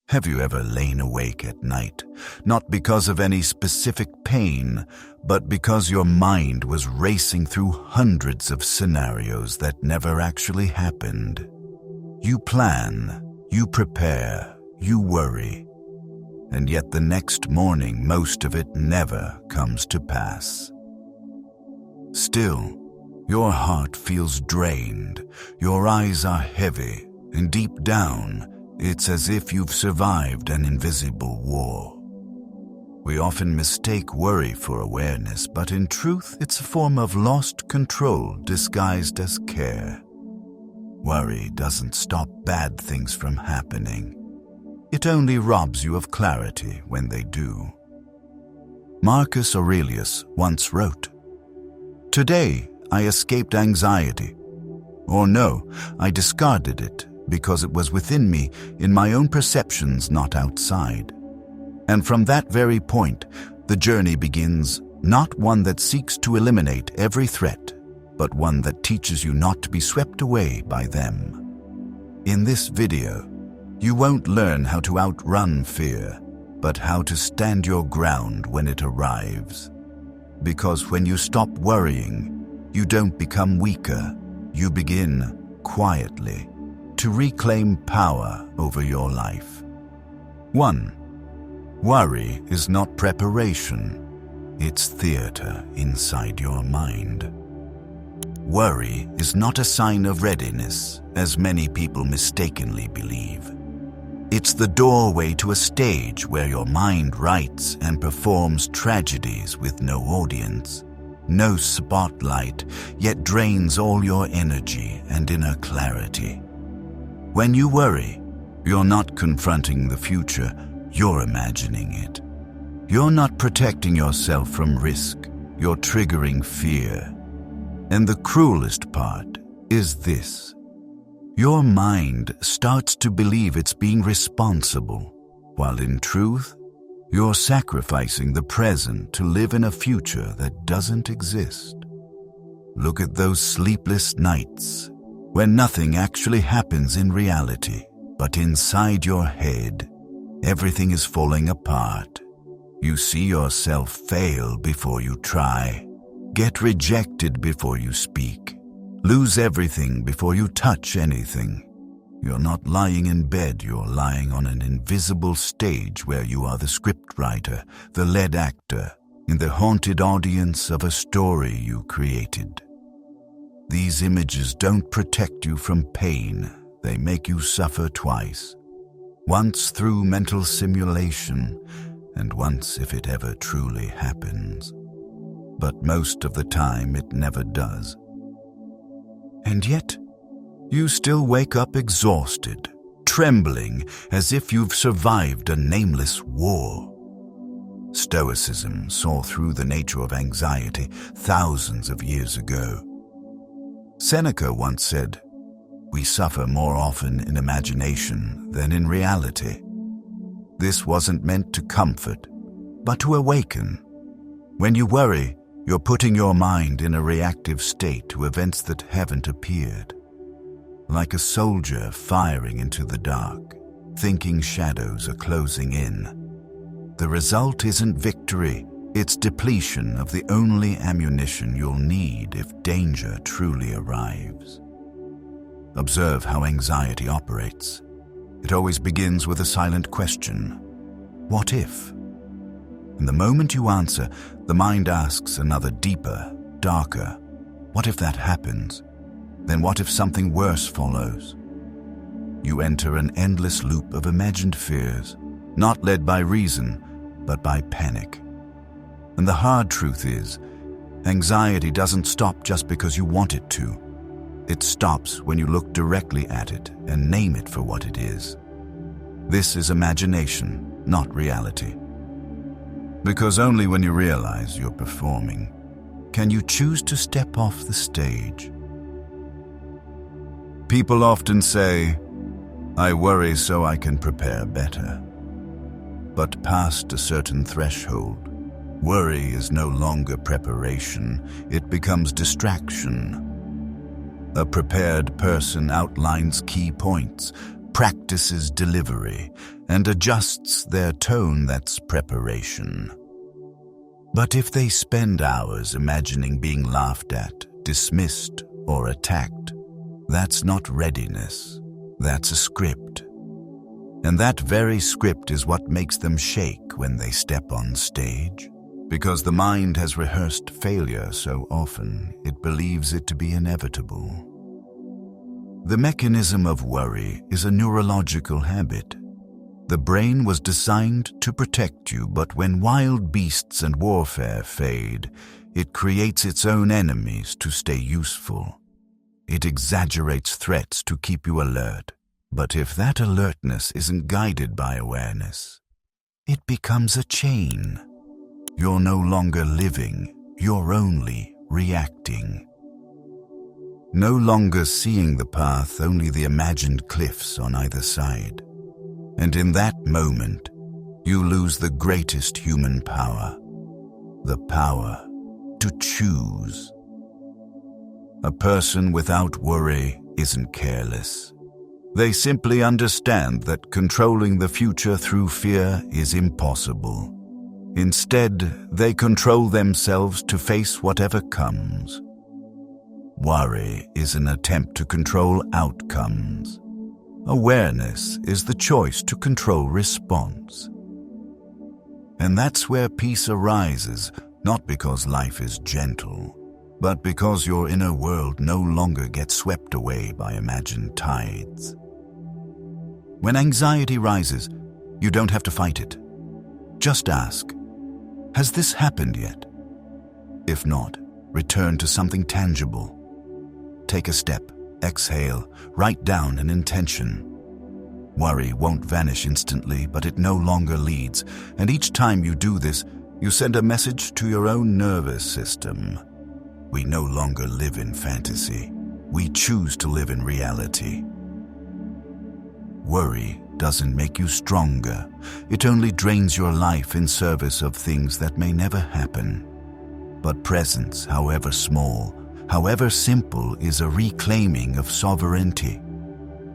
Have you ever lain awake at night, not because of any specific pain, but because your mind was racing through hundreds of scenarios that never actually happened? You plan, you prepare, you worry, and yet the next morning most of it never comes to pass. Still, your heart feels drained, your eyes are heavy, and deep down, it's as if you've survived an invisible war. We often mistake worry for awareness, but in truth, it's a form of lost control disguised as care. Worry doesn't stop bad things from happening. It only robs you of clarity when they do. Marcus Aurelius once wrote, "Today, I escaped anxiety. Or no, I discarded it because it was within me, in my own perceptions, not outside. And from that very point, the journey begins, not one that seeks to eliminate every threat, but one that teaches you not to be swept away by them." In this video, you won't learn how to outrun fear, but how to stand your ground when it arrives. Because when you stop worrying, you don't become weaker, you begin, quietly, to reclaim power over your life. 1. Worry is not preparation, it's theater inside your mind. Worry is not a sign of readiness, as many people mistakenly believe. It's the doorway to a stage where your mind writes and performs tragedies with no audience, no spotlight, yet drains all your energy and inner clarity. When you worry, you're not confronting the future, you're imagining it. You're not protecting yourself from risk, you're triggering fear. And the cruelest part is this. Your mind starts to believe it's being responsible, while in truth, you're sacrificing the present to live in a future that doesn't exist. Look at those sleepless nights, when nothing actually happens in reality, but inside your head, everything is falling apart. You see yourself fail before you try, get rejected before you speak, lose everything before you touch anything. You're not lying in bed, you're lying on an invisible stage where you are the scriptwriter, the lead actor, in the haunted audience of a story you created. These images don't protect you from pain, they make you suffer twice. Once through mental simulation, and once if it ever truly happens. But most of the time it never does. And yet, you still wake up exhausted, trembling as if you've survived a nameless war. Stoicism saw through the nature of anxiety thousands of years ago. Seneca once said, "We suffer more often in imagination than in reality." This wasn't meant to comfort, but to awaken. When you worry, you're putting your mind in a reactive state to events that haven't appeared. Like a soldier firing into the dark, thinking shadows are closing in. The result isn't victory, it's depletion of the only ammunition you'll need if danger truly arrives. Observe how anxiety operates. It always begins with a silent question. What if? And the moment you answer, the mind asks another deeper, darker, what if that happens? Then what if something worse follows? You enter an endless loop of imagined fears, not led by reason, but by panic. And the hard truth is, anxiety doesn't stop just because you want it to. It stops when you look directly at it and name it for what it is. This is imagination, not reality. Because only when you realize you're performing, can you choose to step off the stage. People often say, "I worry so I can prepare better." But past a certain threshold, worry is no longer preparation, it becomes distraction. A prepared person outlines key points, practices delivery and adjusts their tone, that's preparation. But if they spend hours imagining being laughed at, dismissed, or attacked, that's not readiness, that's a script. And that very script is what makes them shake when they step on stage, because the mind has rehearsed failure so often it believes it to be inevitable. The mechanism of worry is a neurological habit. The brain was designed to protect you, but when wild beasts and warfare fade, it creates its own enemies to stay useful. It exaggerates threats to keep you alert, but if that alertness isn't guided by awareness, it becomes a chain. You're no longer living, you're only reacting. No longer seeing the path, only the imagined cliffs on either side. And in that moment, you lose the greatest human power, the power to choose. A person without worry isn't careless. They simply understand that controlling the future through fear is impossible. Instead, they control themselves to face whatever comes. Worry is an attempt to control outcomes. Awareness is the choice to control response. And that's where peace arises, not because life is gentle, but because your inner world no longer gets swept away by imagined tides. When anxiety rises, you don't have to fight it. Just ask, has this happened yet? If not, return to something tangible. Take a step, exhale, write down an intention. Worry won't vanish instantly, but it no longer leads, and each time you do this, you send a message to your own nervous system. We no longer live in fantasy. We choose to live in reality. Worry doesn't make you stronger. It only drains your life in service of things that may never happen. But presence, however small, however simple, is a reclaiming of sovereignty.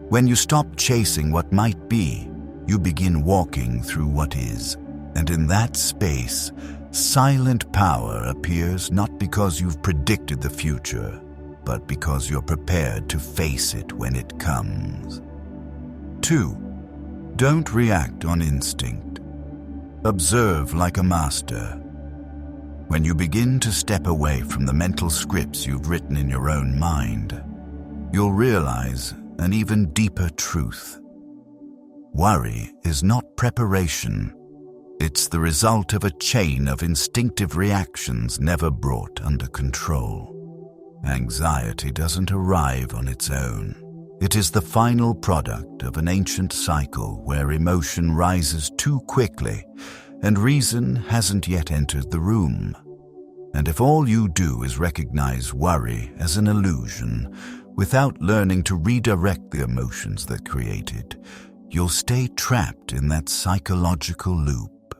When you stop chasing what might be, you begin walking through what is. And in that space, silent power appears, not because you've predicted the future, but because you're prepared to face it when it comes. 2. Don't react on instinct. Observe like a master. When you begin to step away from the mental scripts you've written in your own mind, you'll realize an even deeper truth. Worry is not preparation. It's the result of a chain of instinctive reactions never brought under control. Anxiety doesn't arrive on its own. It is the final product of an ancient cycle where emotion rises too quickly and reason hasn't yet entered the room. And if all you do is recognize worry as an illusion, without learning to redirect the emotions that create it, you'll stay trapped in that psychological loop.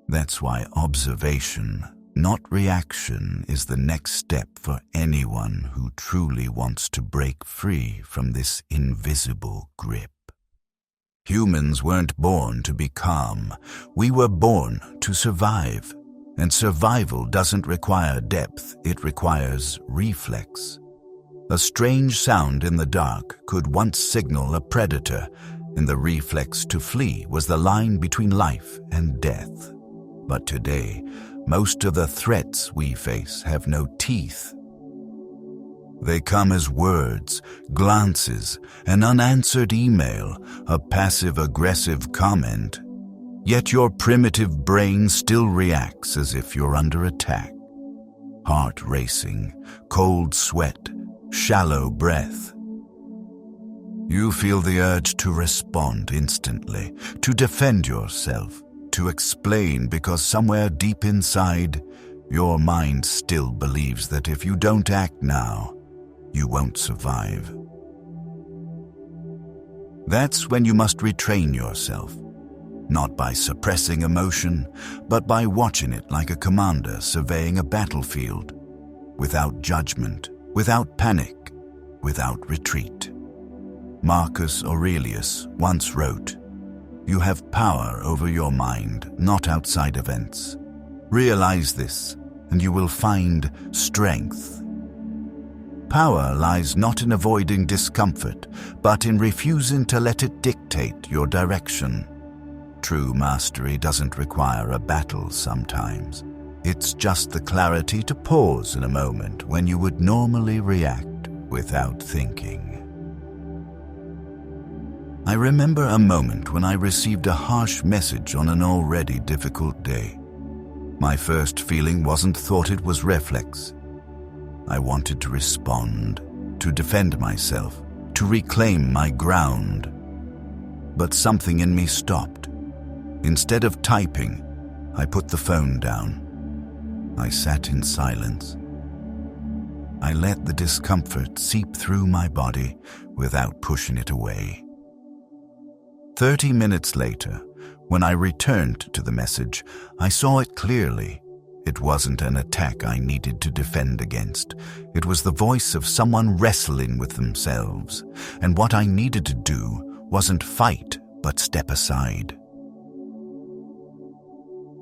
That's why observation, not reaction, is the next step for anyone who truly wants to break free from this invisible grip. Humans weren't born to be calm. We were born to survive. And survival doesn't require depth, it requires reflex. A strange sound in the dark could once signal a predator, and the reflex to flee was the line between life and death. But today, most of the threats we face have no teeth. They come as words, glances, an unanswered email, a passive-aggressive comment. Yet your primitive brain still reacts as if you're under attack. Heart racing, cold sweat, shallow breath. You feel the urge to respond instantly, to defend yourself, to explain, because somewhere deep inside, your mind still believes that if you don't act now, you won't survive. That's when you must retrain yourself, not by suppressing emotion, but by watching it like a commander surveying a battlefield, without judgment, without panic, without retreat. Marcus Aurelius once wrote, "You have power over your mind, not outside events. Realize this, and you will find strength." Power lies not in avoiding discomfort, but in refusing to let it dictate your direction. True mastery doesn't require a battle sometimes. It's just the clarity to pause in a moment when you would normally react without thinking. I remember a moment when I received a harsh message on an already difficult day. My first feeling wasn't thought, it was reflex. I wanted to respond, to defend myself, to reclaim my ground. But something in me stopped. Instead of typing, I put the phone down. I sat in silence. I let the discomfort seep through my body without pushing it away. 30 minutes later, when I returned to the message, I saw it clearly. It wasn't an attack I needed to defend against. It was the voice of someone wrestling with themselves, and what I needed to do wasn't fight, but step aside.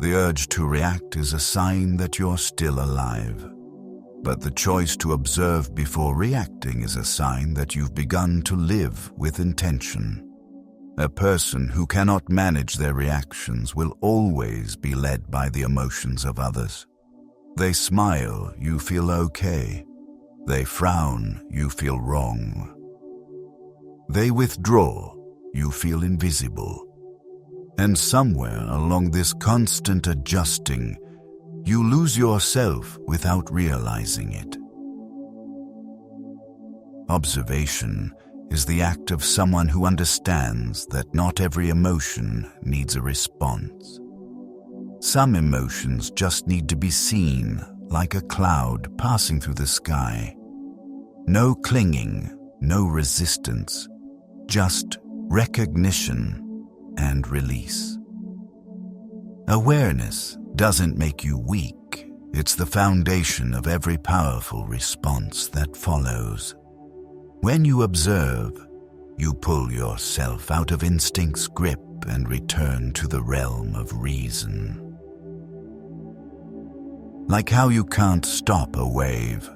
The urge to react is a sign that you're still alive. But the choice to observe before reacting is a sign that you've begun to live with intention. A person who cannot manage their reactions will always be led by the emotions of others. They smile, you feel okay. They frown, you feel wrong. They withdraw, you feel invisible. And somewhere along this constant adjusting, you lose yourself without realizing it. Observation is the act of someone who understands that not every emotion needs a response. Some emotions just need to be seen, like a cloud passing through the sky. No clinging, no resistance, just recognition and release. Awareness doesn't make you weak. It's the foundation of every powerful response that follows. When you observe, you pull yourself out of instinct's grip and return to the realm of reason. Like how you can't stop a wave,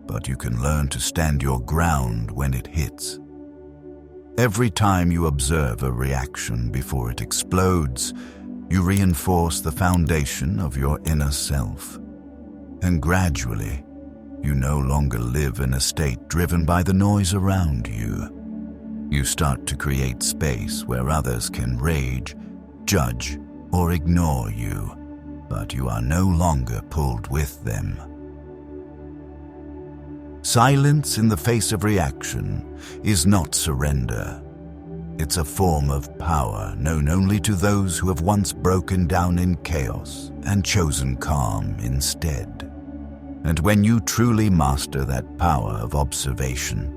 but you can learn to stand your ground when it hits. Every time you observe a reaction before it explodes, you reinforce the foundation of your inner self. And gradually, you no longer live in a state driven by the noise around you. You start to create space where others can rage, judge, or ignore you, but you are no longer pulled with them. Silence in the face of reaction is not surrender. It's a form of power known only to those who have once broken down in chaos and chosen calm instead. And when you truly master that power of observation,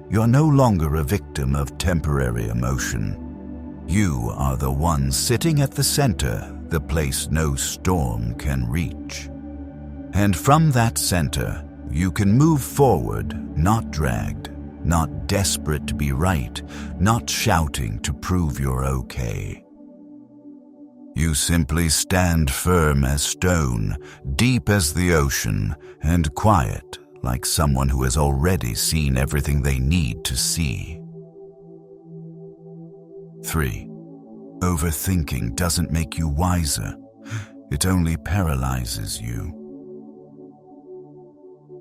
you're no longer a victim of temporary emotion. You are the one sitting at the center, the place no storm can reach. And from that center, you can move forward, not dragged, not desperate to be right, not shouting to prove you're okay. You simply stand firm as stone, deep as the ocean, and quiet like someone who has already seen everything they need to see. 3. Overthinking doesn't make you wiser. It only paralyzes you.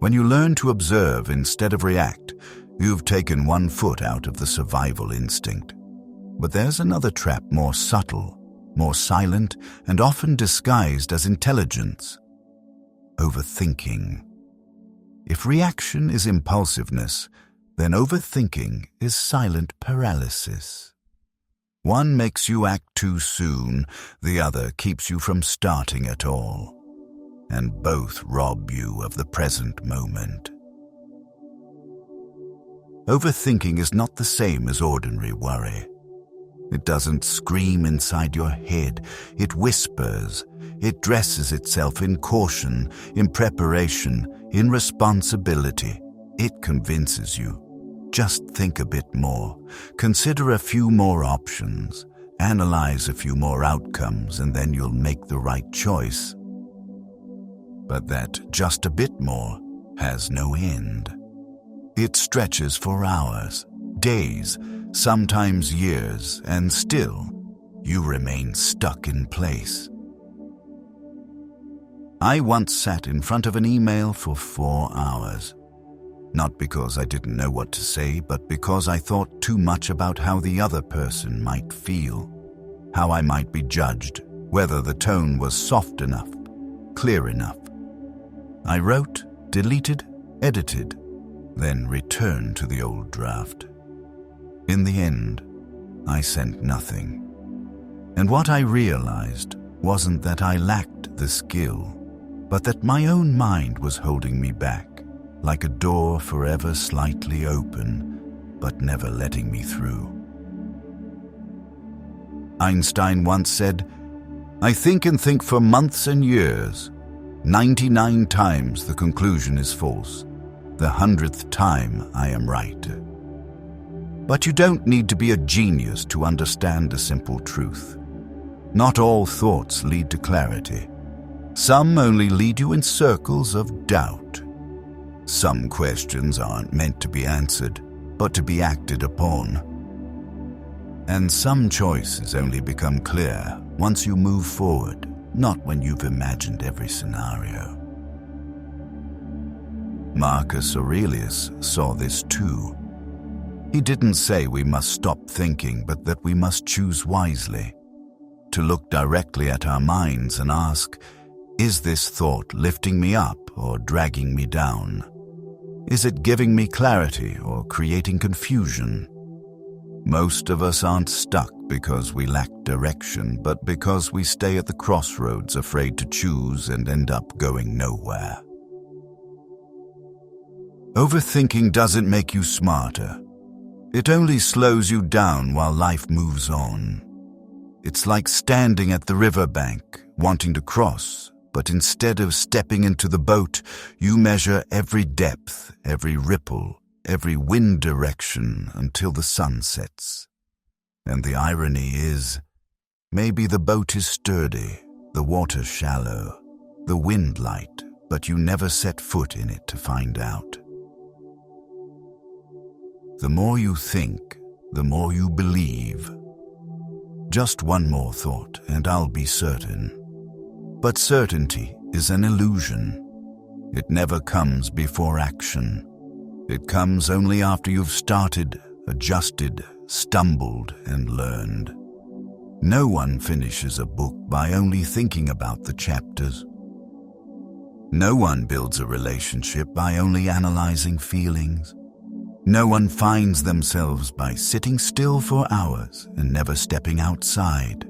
When you learn to observe instead of react, you've taken one foot out of the survival instinct. But there's another trap more subtle, more silent, and often disguised as intelligence. Overthinking. If reaction is impulsiveness, then overthinking is silent paralysis. One makes you act too soon, the other keeps you from starting at all. And both rob you of the present moment. Overthinking is not the same as ordinary worry. It doesn't scream inside your head. It whispers. It dresses itself in caution, in preparation, in responsibility. It convinces you. Just think a bit more, consider a few more options, analyze a few more outcomes, and then you'll make the right choice. But that just a bit more has no end. It stretches for hours, days, sometimes years, and still you remain stuck in place. I once sat in front of an email for 4 hours. Not because I didn't know what to say, but because I thought too much about how the other person might feel, how I might be judged, whether the tone was soft enough, clear enough. I wrote, deleted, edited, then returned to the old draft. In the end, I sent nothing. And what I realized wasn't that I lacked the skill, but that my own mind was holding me back, like a door forever slightly open, but never letting me through. Einstein once said, "I think and think for months and years. 99 times the conclusion is false. The 100th time I am right." But you don't need to be a genius to understand a simple truth. Not all thoughts lead to clarity. Some only lead you in circles of doubt. Some questions aren't meant to be answered, but to be acted upon. And some choices only become clear once you move forward, not when you've imagined every scenario. Marcus Aurelius saw this too. He didn't say we must stop thinking, but that we must choose wisely, to look directly at our minds and ask, is this thought lifting me up or dragging me down? Is it giving me clarity or creating confusion? Most of us aren't stuck because we lack direction, but because we stay at the crossroads afraid to choose and end up going nowhere. Overthinking doesn't make you smarter. It only slows you down while life moves on. It's like standing at the riverbank, wanting to cross, but instead of stepping into the boat, you measure every depth, every ripple, every wind direction until the sun sets. And the irony is, maybe the boat is sturdy, the water shallow, the wind light, but you never set foot in it to find out. The more you think, the more you believe. Just one more thought, and I'll be certain. But certainty is an illusion. It never comes before action. It comes only after you've started, adjusted, stumbled, and learned. No one finishes a book by only thinking about the chapters. No one builds a relationship by only analyzing feelings. No one finds themselves by sitting still for hours and never stepping outside.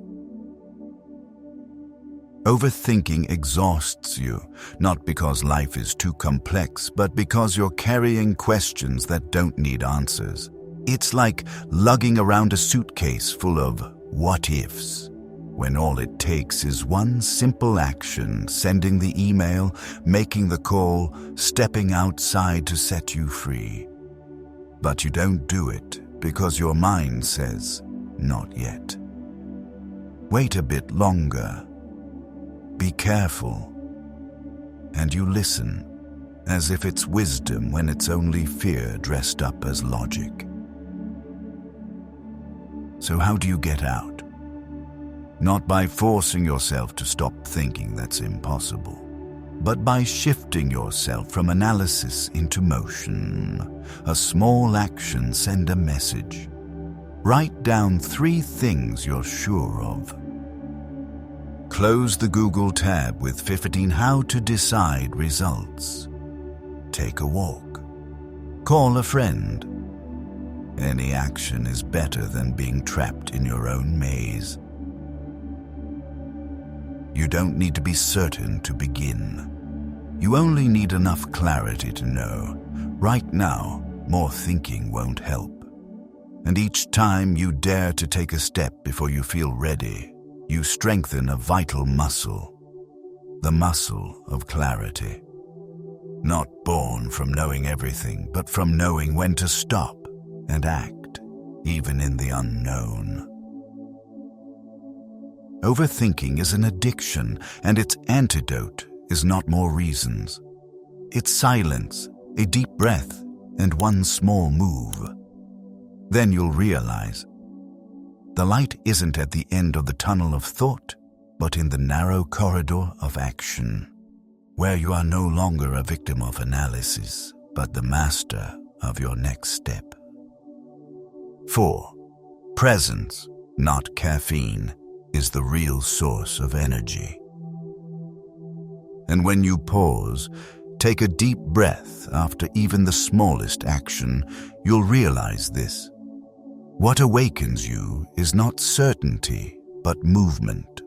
Overthinking exhausts you, not because life is too complex, but because you're carrying questions that don't need answers. It's like lugging around a suitcase full of what-ifs, when all it takes is one simple action, sending the email, making the call, stepping outside to set you free. But you don't do it because your mind says, not yet. Wait a bit longer. Be careful. And you listen, as if it's wisdom when it's only fear dressed up as logic. So how do you get out? Not by forcing yourself to stop thinking, that's impossible, but by shifting yourself from analysis into motion. A small action, send a message. Write down 3 things you're sure of. Close the Google tab with 15 how to decide results. Take a walk. Call a friend. Any action is better than being trapped in your own maze. You don't need to be certain to begin. You only need enough clarity to know, right now, more thinking won't help. And each time you dare to take a step before you feel ready, you strengthen a vital muscle, the muscle of clarity. Not born from knowing everything, but from knowing when to stop, and act, even in the unknown. Overthinking is an addiction, and its antidote is not more reasons. It's silence, a deep breath, and one small move. Then you'll realize the light isn't at the end of the tunnel of thought, but in the narrow corridor of action, where you are no longer a victim of analysis, but the master of your next step. 4. Presence, not caffeine, is the real source of energy. And when you pause, take a deep breath after even the smallest action, you'll realize this. What awakens you is not certainty, but movement.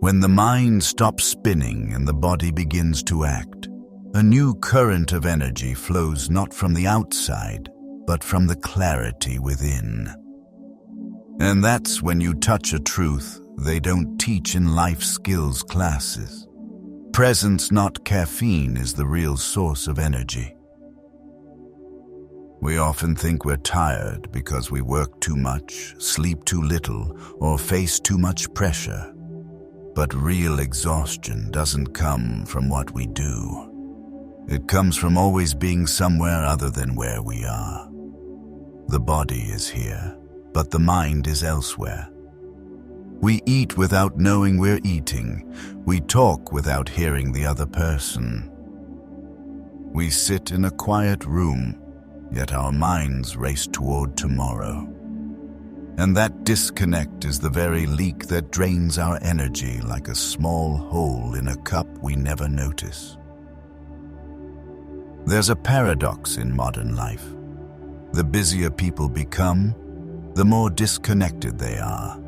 When the mind stops spinning and the body begins to act, a new current of energy flows not from the outside, but from the clarity within. And that's when you touch a truth they don't teach in life skills classes. Presence, not caffeine, is the real source of energy. We often think we're tired because we work too much, sleep too little, or face too much pressure. But real exhaustion doesn't come from what we do. It comes from always being somewhere other than where we are. The body is here, but the mind is elsewhere. We eat without knowing we're eating. We talk without hearing the other person. We sit in a quiet room, yet our minds race toward tomorrow. And that disconnect is the very leak that drains our energy like a small hole in a cup we never notice. There's a paradox in modern life. The busier people become, the more disconnected they are.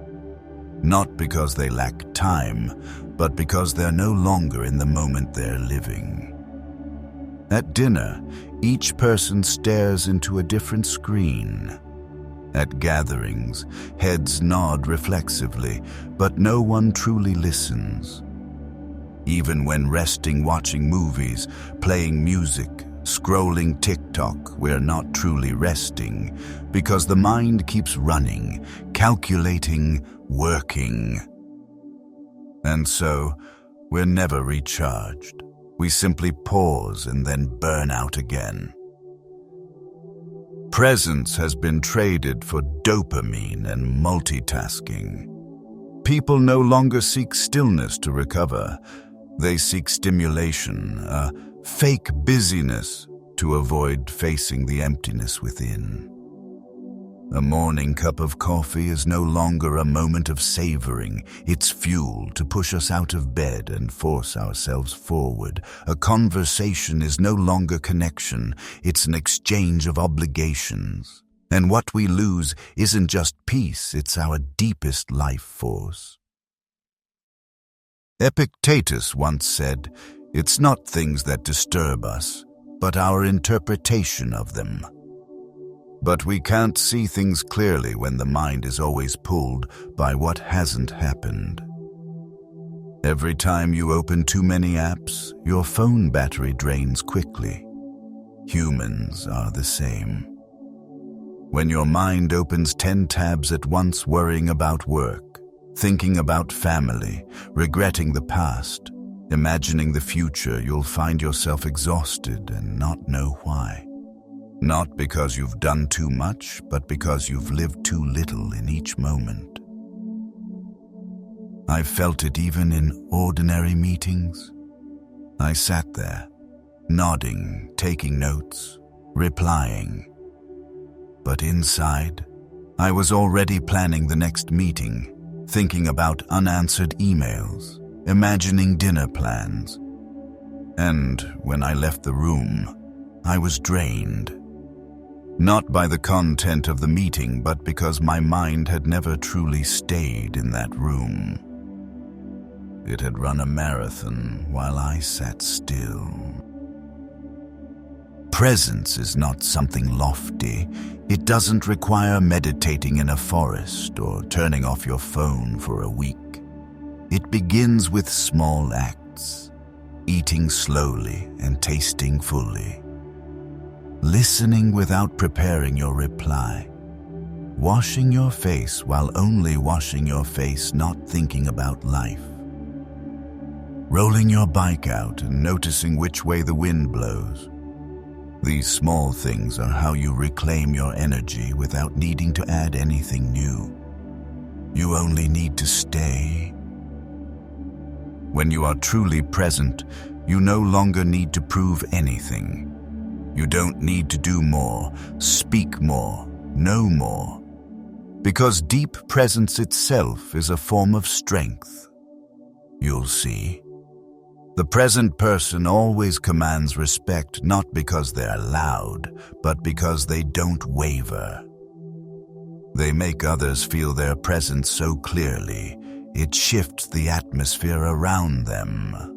Not because they lack time, but because they're no longer in the moment they're living. At dinner, each person stares into a different screen. At gatherings, heads nod reflexively, but no one truly listens. Even when resting, watching movies, playing music, scrolling TikTok, we're not truly resting, because the mind keeps running, calculating, working. And so, we're never recharged. We simply pause and then burn out again. Presence has been traded for dopamine and multitasking. People no longer seek stillness to recover. They seek stimulation, a fake busyness to avoid facing the emptiness within. A morning cup of coffee is no longer a moment of savoring. It's fuel to push us out of bed and force ourselves forward. A conversation is no longer connection. It's an exchange of obligations. And what we lose isn't just peace, it's our deepest life force. Epictetus once said, "It's not things that disturb us, but our interpretation of them." But we can't see things clearly when the mind is always pulled by what hasn't happened. Every time you open too many apps, your phone battery drains quickly. Humans are the same. When your mind opens 10 tabs at once, worrying about work, thinking about family, regretting the past, imagining the future, you'll find yourself exhausted and not know why. Not because you've done too much, but because you've lived too little in each moment. I felt it even in ordinary meetings. I sat there, nodding, taking notes, replying. But inside, I was already planning the next meeting, thinking about unanswered emails, imagining dinner plans. And when I left the room, I was drained. Not by the content of the meeting, but because my mind had never truly stayed in that room. It had run a marathon while I sat still. Presence is not something lofty. It doesn't require meditating in a forest or turning off your phone for a week. It begins with small acts, eating slowly and tasting fully. listening without preparing your reply, washing your face while only washing your face, not thinking about life, rolling your bike out and noticing which way the wind blows. These small things are how you reclaim your energy without needing to add anything new. You only need to stay. When you are truly present, you no longer need to prove anything. You don't need to do more, speak more, know more, because deep presence itself is a form of strength. You'll see. The present person always commands respect not because they're loud, but because they don't waver. They make others feel their presence so clearly, it shifts the atmosphere around them.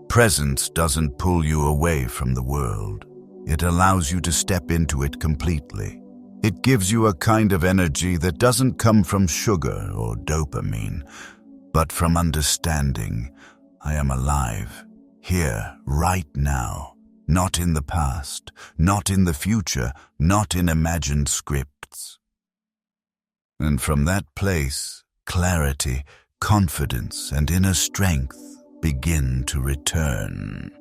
Presence doesn't pull you away from the world. It allows you to step into it completely. It gives you a kind of energy that doesn't come from sugar or dopamine, but from understanding. I am alive, here, right now, not in the past, not in the future, not in imagined scripts. And from that place, clarity, confidence, and inner strength begin to return.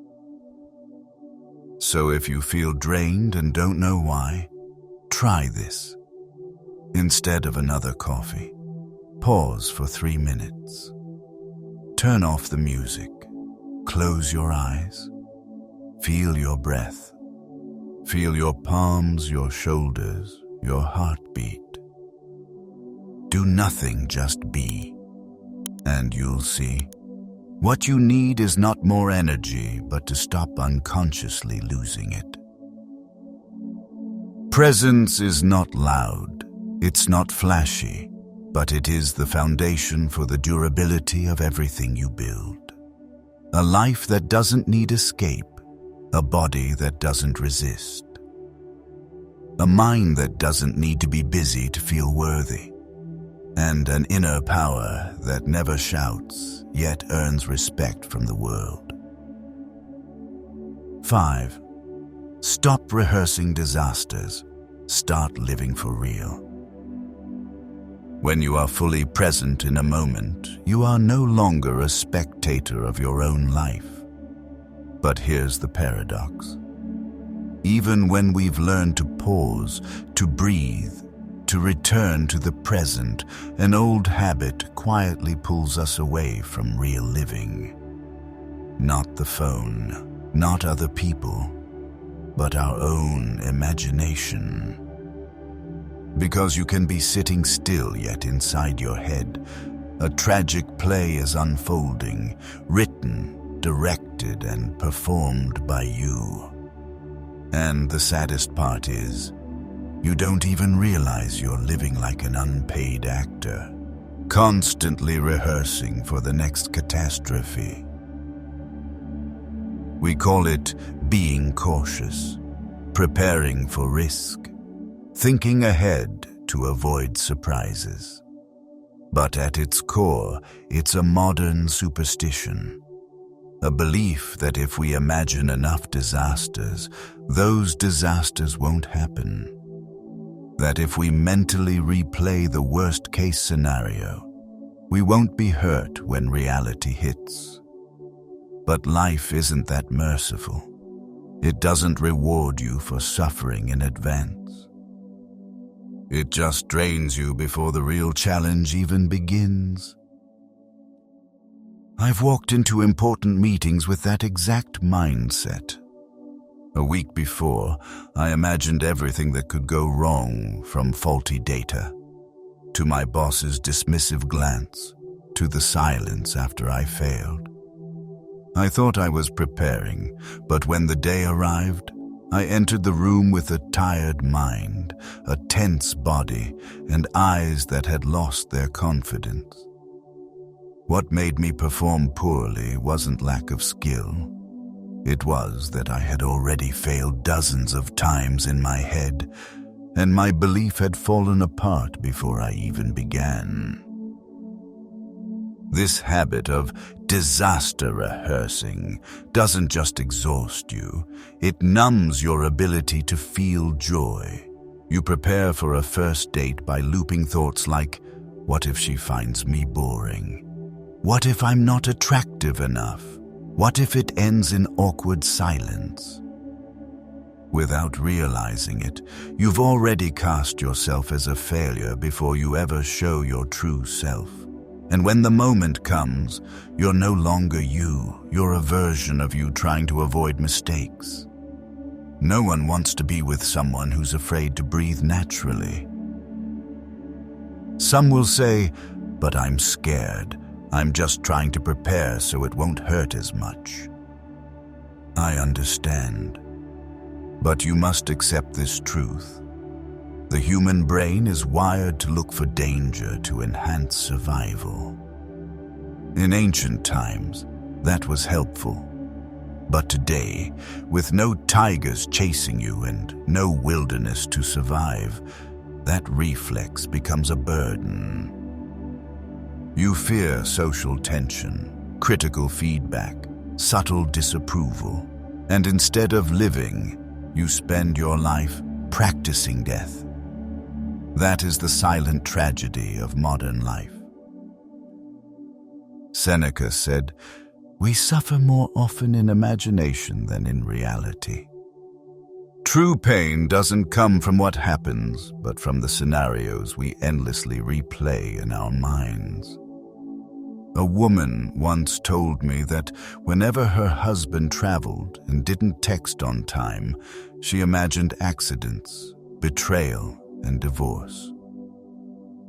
So if you feel drained and don't know why, try this. Instead of another coffee, pause for 3 minutes. Turn off the music, close your eyes, feel your breath, feel your palms, your shoulders, your heartbeat. Do nothing, just be, and you'll see. What you need is not more energy, but to stop unconsciously losing it. Presence is not loud, it's not flashy, but it is the foundation for the durability of everything you build. A life that doesn't need escape, a body that doesn't resist, a mind that doesn't need to be busy to feel worthy, and an inner power that never shouts, yet earns respect from the world. 5. Stop rehearsing disasters. Start living for real. When you are fully present in a moment, you are no longer a spectator of your own life. But here's the paradox. Even when we've learned to pause, to breathe, to return to the present, an old habit quietly pulls us away from real living. Not the phone, not other people, but our own imagination. Because you can be sitting still, yet inside your head, a tragic play is unfolding, written, directed, and performed by you. And the saddest part is, you don't even realize you're living like an unpaid actor, constantly rehearsing for the next catastrophe. We call it being cautious, preparing for risk, thinking ahead to avoid surprises. But at its core, it's a modern superstition, a belief that if we imagine enough disasters, those disasters won't happen. That if we mentally replay the worst-case scenario, we won't be hurt when reality hits. But life isn't that merciful. It doesn't reward you for suffering in advance. It just drains you before the real challenge even begins. I've walked into important meetings with that exact mindset. A week before, I imagined everything that could go wrong, from faulty data, to my boss's dismissive glance, to the silence after I failed. I thought I was preparing, but when the day arrived, I entered the room with a tired mind, a tense body, and eyes that had lost their confidence. What made me perform poorly wasn't lack of skill. It was that I had already failed dozens of times in my head, and my belief had fallen apart before I even began. This habit of disaster rehearsing doesn't just exhaust you, it numbs your ability to feel joy. You prepare for a first date by looping thoughts like, what if she finds me boring? What if I'm not attractive enough? What if it ends in awkward silence? Without realizing it, you've already cast yourself as a failure before you ever show your true self. And when the moment comes, you're no longer you, you're a version of you trying to avoid mistakes. No one wants to be with someone who's afraid to breathe naturally. Some will say, but I'm scared. I'm just trying to prepare so it won't hurt as much. I understand. But you must accept this truth. The human brain is wired to look for danger to enhance survival. In ancient times, that was helpful. But today, with no tigers chasing you and no wilderness to survive, that reflex becomes a burden. You fear social tension, critical feedback, subtle disapproval, and instead of living, you spend your life practicing death. That is the silent tragedy of modern life. Seneca said, "We suffer more often in imagination than in reality." True pain doesn't come from what happens, but from the scenarios we endlessly replay in our minds. A woman once told me that whenever her husband traveled and didn't text on time, she imagined accidents, betrayal, and divorce.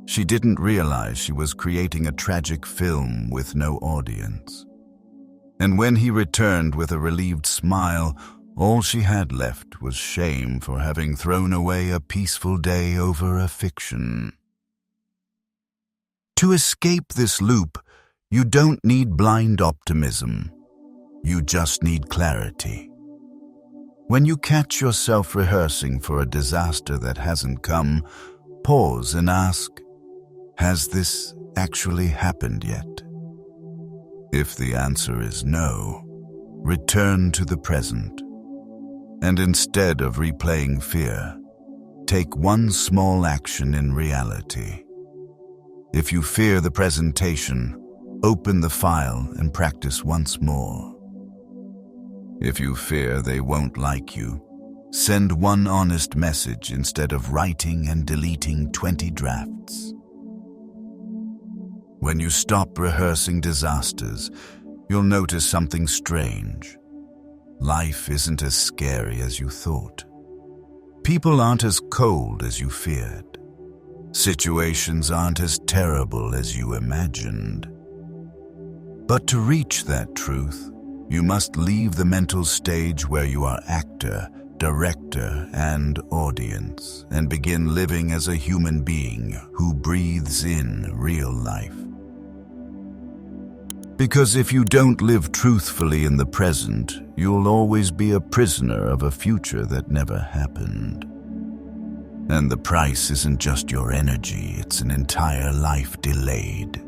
She didn't realize she was creating a tragic film with no audience. And when he returned with a relieved smile, all she had left was shame for having thrown away a peaceful day over a fiction. To escape this loop, you don't need blind optimism. You just need clarity. When you catch yourself rehearsing for a disaster that hasn't come, pause and ask, has this actually happened yet? If the answer is no, return to the present. And instead of replaying fear, take one small action in reality. If you fear the presentation, open the file and practice once more. If you fear they won't like you, send one honest message instead of writing and deleting 20 drafts. When you stop rehearsing disasters, you'll notice something strange. Life isn't as scary as you thought. People aren't as cold as you feared. Situations aren't as terrible as you imagined. But to reach that truth, you must leave the mental stage where you are actor, director, and audience, and begin living as a human being who breathes in real life. Because if you don't live truthfully in the present, you'll always be a prisoner of a future that never happened. And the price isn't just your energy, it's an entire life delayed.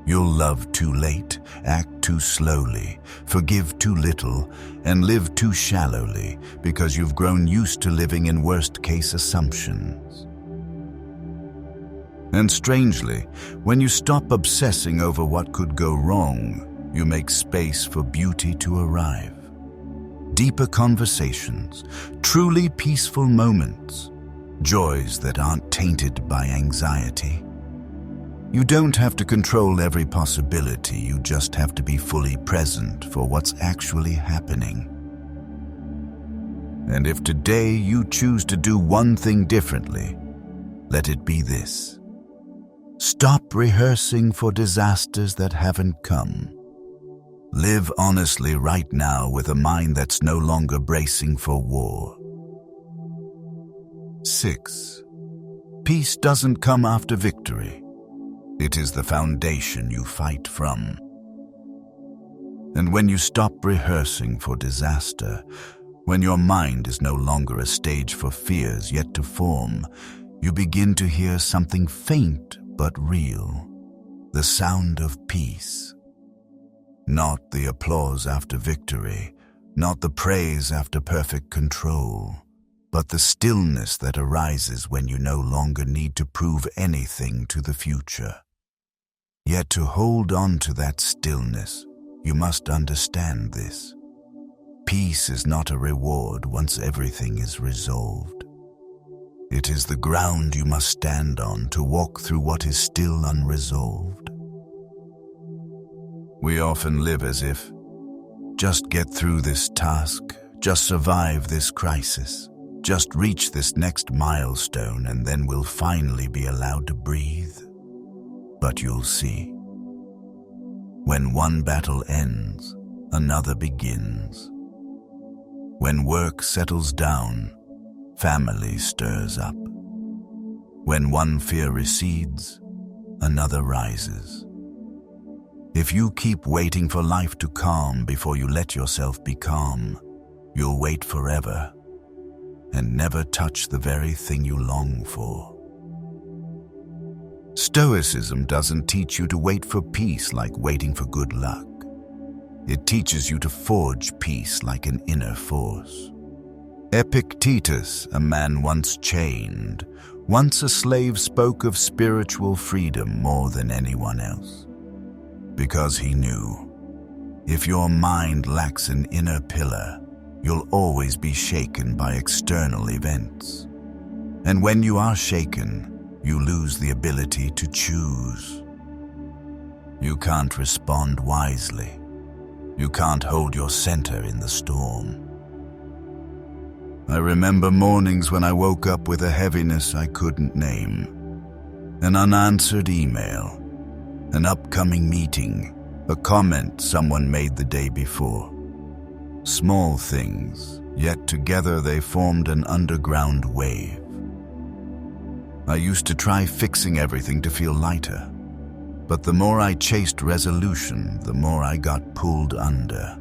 You'll love too late, act too slowly, forgive too little, and live too shallowly because you've grown used to living in worst-case assumptions. And strangely, when you stop obsessing over what could go wrong, you make space for beauty to arrive. Deeper conversations, truly peaceful moments, joys that aren't tainted by anxiety. You don't have to control every possibility, you just have to be fully present for what's actually happening. And if today you choose to do one thing differently, let it be this. Stop rehearsing for disasters that haven't come. Live honestly right now with a mind that's no longer bracing for war. 6. Peace doesn't come after victory. It is the foundation you fight from. And when you stop rehearsing for disaster, when your mind is no longer a stage for fears yet to form, you begin to hear something faint but real. The the sound of peace. Not the applause after victory, not the praise after perfect control, but the stillness that arises when you no longer need to prove anything to the future. Yet to hold on to that stillness, you must understand this. Peace is not a reward once everything is resolved. It is the ground you must stand on to walk through what is still unresolved. We often live as if, just get through this task, just survive this crisis, just reach this next milestone, and then we'll finally be allowed to breathe. But you'll see. When one battle ends, another begins. When work settles down, family stirs up. When one fear recedes, another rises. If you keep waiting for life to calm before you let yourself be calm, you'll wait forever and never touch the very thing you long for. Stoicism doesn't teach you to wait for peace like waiting for good luck. It teaches you to forge peace like an inner force. Epictetus, a man once chained, once a slave, spoke of spiritual freedom more than anyone else. Because he knew, if your mind lacks an inner pillar, you'll always be shaken by external events. And when you are shaken, you lose the ability to choose. You can't respond wisely. You can't hold your center in the storm. I remember mornings when I woke up with a heaviness I couldn't name. An unanswered email, an upcoming meeting, a comment someone made the day before. Small things, yet together they formed an underground wave. I used to try fixing everything to feel lighter, but the more I chased resolution, the more I got pulled under.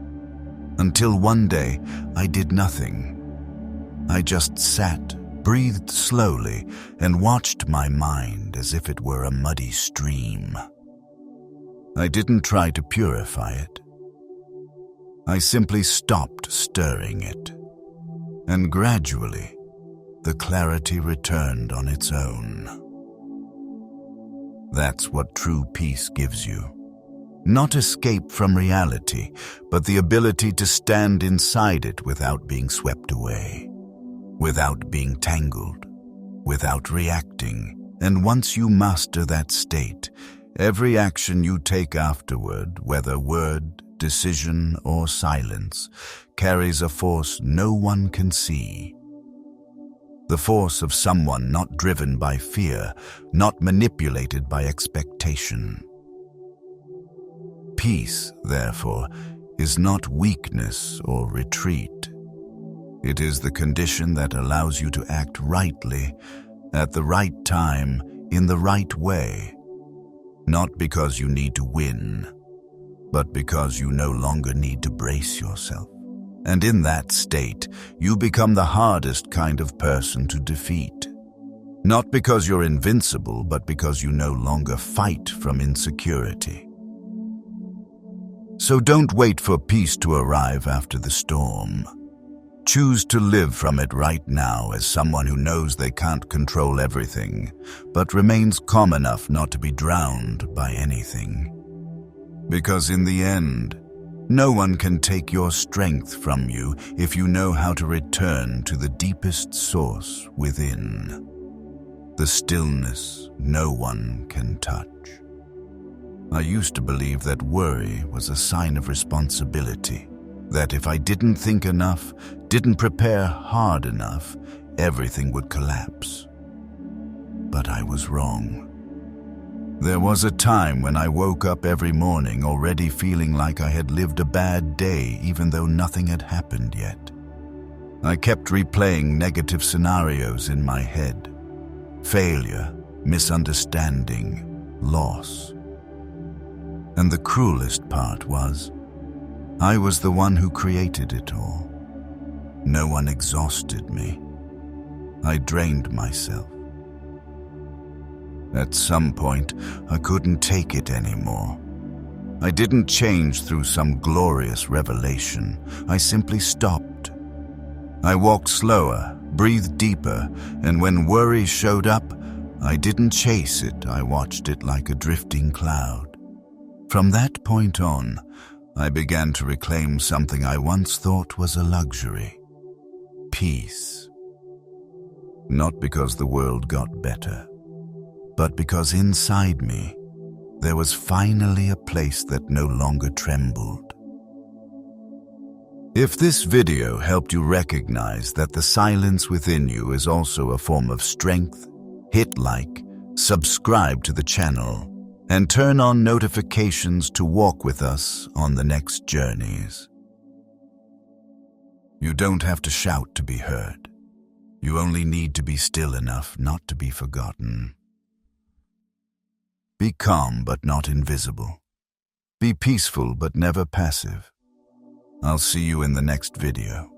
Until one day, I did nothing. I just sat, breathed slowly, and watched my mind as if it were a muddy stream. I didn't try to purify it. I simply stopped stirring it. And gradually, the clarity returned on its own. That's what true peace gives you. Not escape from reality, but the ability to stand inside it without being swept away, without being tangled, without reacting. And once you master that state, every action you take afterward, whether word, decision, or silence, carries a force no one can see. The force of someone not driven by fear, not manipulated by expectation. Peace, therefore, is not weakness or retreat. It is the condition that allows you to act rightly, at the right time, in the right way. Not because you need to win, but because you no longer need to brace yourself. And in that state, you become the hardest kind of person to defeat. Not because you're invincible, but because you no longer fight from insecurity. So don't wait for peace to arrive after the storm. Choose to live from it right now as someone who knows they can't control everything, but remains calm enough not to be drowned by anything. Because in the end, no one can take your strength from you if you know how to return to the deepest source within. The stillness no one can touch. I used to believe that worry was a sign of responsibility, that if I didn't think enough, didn't prepare hard enough, everything would collapse. But I was wrong. There was a time when I woke up every morning already feeling like I had lived a bad day even though nothing had happened yet. I kept replaying negative scenarios in my head. Failure, misunderstanding, loss. And the cruelest part was, I was the one who created it all. No one exhausted me. I drained myself. At some point, I couldn't take it anymore. I didn't change through some glorious revelation. I simply stopped. I walked slower, breathed deeper, and when worry showed up, I didn't chase it. I watched it like a drifting cloud. From that point on, I began to reclaim something I once thought was a luxury: peace. Not because the world got better, but because inside me, there was finally a place that no longer trembled. If this video helped you recognize that the silence within you is also a form of strength, hit like, subscribe to the channel, and turn on notifications to walk with us on the next journeys. You don't have to shout to be heard. You only need to be still enough not to be forgotten. Be calm but not invisible. Be peaceful but never passive. I'll see you in the next video.